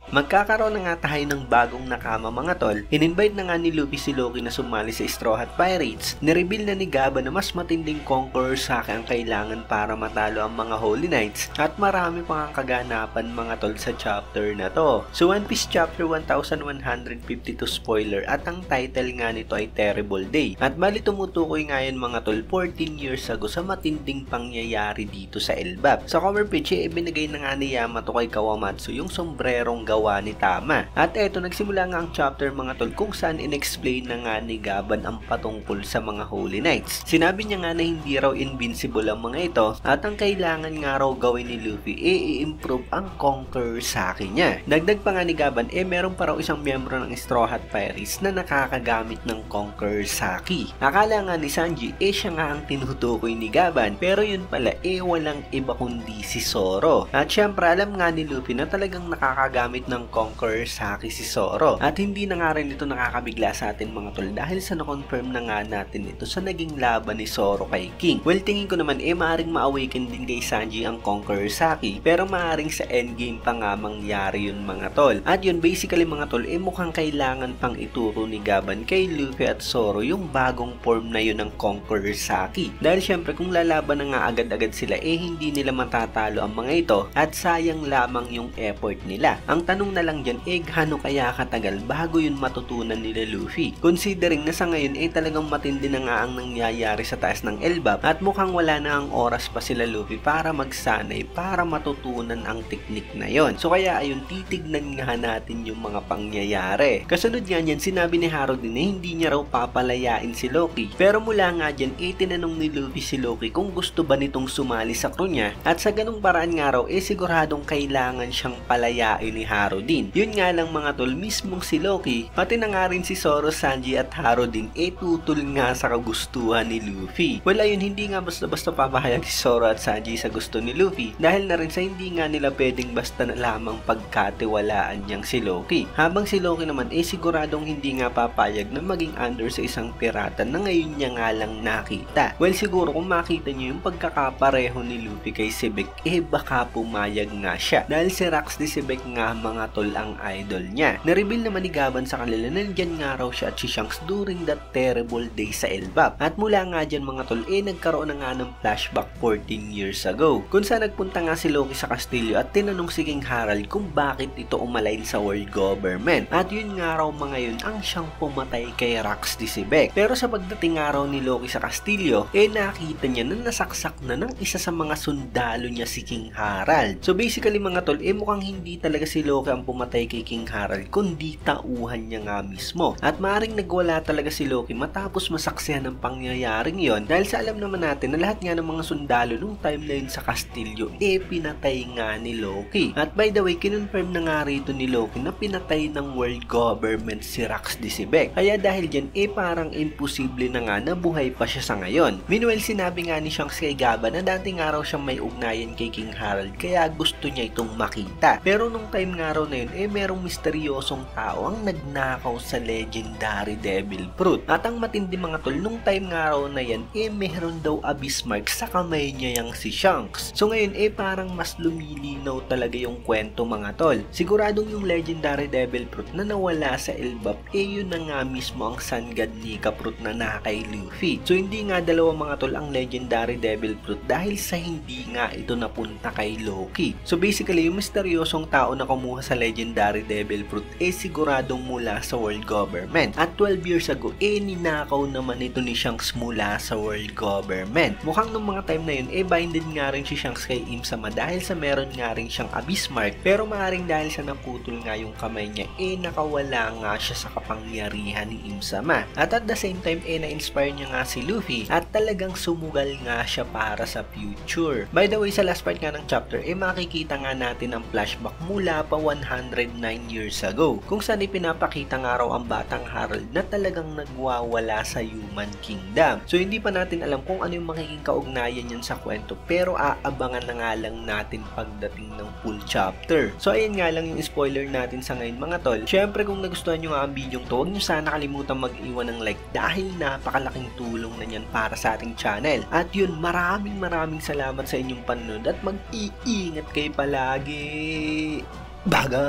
Magkakaroon na nga tayo ng bagong nakama mga tol. In-invite na nga ni Luffy si Loki na sumali sa Straw Hat Pirates. Nireveal na ni Gaba na mas matinding Conqueror Saki ang kailangan para matalo ang mga Holy Knights at marami pang kaganapan mga tol sa chapter na to. So One Piece Chapter 1152 spoiler at ang title nga nito ay Terrible Day. At bali tumutukoy nga yun mga tol 14 years ago sa matinding pangyayari dito sa Elbap. Sa cover page ibinigay na nga ni Yamato kay Kawamatsu yung sombrerong gawa ni Tama. At eto nagsimula nga ang chapter mga tol kung saan in-explain na nga ni Gaban ang patungkol sa mga Holy Knights. Sinabi niya nga na hindi raw invincible ang mga ito at ang kailangan nga raw gawin ni Luffy i-improve ang Conqueror Saki niya. Dagdag pa nga ni Gaban meron pa raw isang miyembro ng Straw Hat Pirates na nakakagamit ng Conqueror Saki. Akala nga ni Sanji siya nga ang tinutukoy ni Gaban pero yun pala walang iba kundi si Zoro. At syempre alam nga ni Luffy na talagang nakakagamit ng Conqueror Saki si Zoro. At hindi na nga rin ito nakakabigla sa atin mga tol dahil sa na-confirm na nga natin ito sa naging laban ni Zoro kay King. Well, tingin ko naman maaring ma-awaken din kay Sanji ang Conqueror Saki pero maaring sa endgame pa nga mangyari yun mga tol. At yun basically mga tol mukhang kailangan pang ituro ni Gaban kay Luffy at Zoro yung bagong form na yun ng Conqueror Saki. Dahil syempre kung lalaban na nga agad-agad sila hindi nila matatalo ang mga ito at sayang lamang yung effort nila. Ang tanong na lang dyan gaano kaya katagal bago yun matutunan nila Luffy. Considering na sa ngayon talagang matindi na nga ang nangyayari sa taas ng Elbap at mukhang wala na ang oras pa sila Luffy para magsanay para matutunan ang teknik na yon. So kaya ayun titignan nga natin yung mga pangyayari. Kasunod nga niyan sinabi ni Haro din na hindi niya raw papalayain si Loki. Pero mula nga dyan tinanong ni Luffy si Loki kung gusto ba nitong sumali sa crew niya at sa ganung paraan nga raw siguradong kailangan siyang palayain ni Haro din. Yun nga lang mga tol mismong si Loki pati na nga rin si Zoro, Sanji at Haro din tutol nga sa kagustuhan ni Luffy. Well ayun hindi nga basta-basta papahayag si Zoro at Sanji sa gusto ni Luffy dahil na rin sa hindi nga nila pwedeng basta na lamang pagkatiwalaan niyang si Loki. Habang si Loki naman siguradong hindi nga papayag na maging under sa isang pirata na ngayon niya nga lang nakita. Well siguro kung makita niyo yung pagkakapareho ni Luffy kay Sibek baka pumayag nga siya dahil si Rax di Sibek nga mga tol ang idol niya. Na-reveal naman ni Gaban sa kanila na nandyan nga raw siya at si Shanks during that terrible day sa Elbap. At mula nga dyan mga tol nagkaroon na nga ng flashback 14 years ago kung saan nagpunta nga si Loki sa kastilyo at tinanong si King Harald kung bakit ito umalain sa world government. At yun nga raw mga yun ang siyang pumatay kay Rax di Sibek. Pero sa pagdating nga raw ni Loki sa kastilyo nakita niya na nasaksak na ng isa sa mga sundalo niya si King Harald. So basically mga tol mukhang hindi talaga si Loki ang pumatay kay King Harald kundi tauhan niya nga mismo. At maring nagwala talaga si Loki matapos masaksihan ng pangyayaring yon dahil sa alam naman natin na lahat nga ng mga sundalo nung time na yun sa kastilyo pinatay nga ni Loki. At by the way kinonfirm na nga rito ni Loki na pinatay ng world government si Rax di Sibek. Kaya dahil dyan parang imposible na nga na buhay pa siya sa ngayon. Meanwhile sinabi nga ni Shanks kay Gaba na dati nga raw siyang may ugnayan kay King Harald kaya gusto niya itong makita. Pero nung time nga raw na yun merong misteryosong tao ang nagnakaw sa legendary Devil Fruit. At ang matindi mga tol nung time nga raw na yan meron daw abyss mark sa kamay niya yang si Shanks. So ngayon parang mas lumilinaw talaga yung kwento mga tol. Siguradong yung legendary Devil Fruit na nawala sa Elbap yun na nga mismo ang Sun God Nika Fruit na kay Luffy. So hindi nga dalawa mga tol ang legendary Devil Fruit dahil sa hindi nga ito napunta kay Loki. So basically yung misteryosong tao na kumuha sa legendary Devil Fruit siguradong mula sa world government. At 12 years ago ninakaw naman ito ni Shanks mula sa world government. Mukhang nung mga time na yun binded nga rin si Shanks kay Im-sama dahil sa meron nga rin siyang abyss mark pero maaaring dahil sa naputol nga yung kamay niya nakawala nga siya sa kapangyarihan ni Im-sama. At the same time na-inspire niya nga si Luffy at talagang sumugal nga siya para sa future. By the way sa last part nga ng chapter makikita nga natin ang flashback mula pa 109 years ago kung saan ipinapakita nga raw ang batang Harold na talagang nagwawala sa Human Kingdom. So hindi pa natin alam kung ano yung magiging kaugnayan yan sa kwento pero aabangan na nga lang natin pagdating ng full chapter. So ayun nga lang yung spoiler natin sa ngayon mga tol. Syempre kung nagustuhan nyo nga ang video to huwag nyo sana kalimutan mag-iwan ng like dahil napakalaking tulong na yan para sa ating channel. At yun maraming salamat sa inyong panonood at mag-iingat kayo palagi. Baga!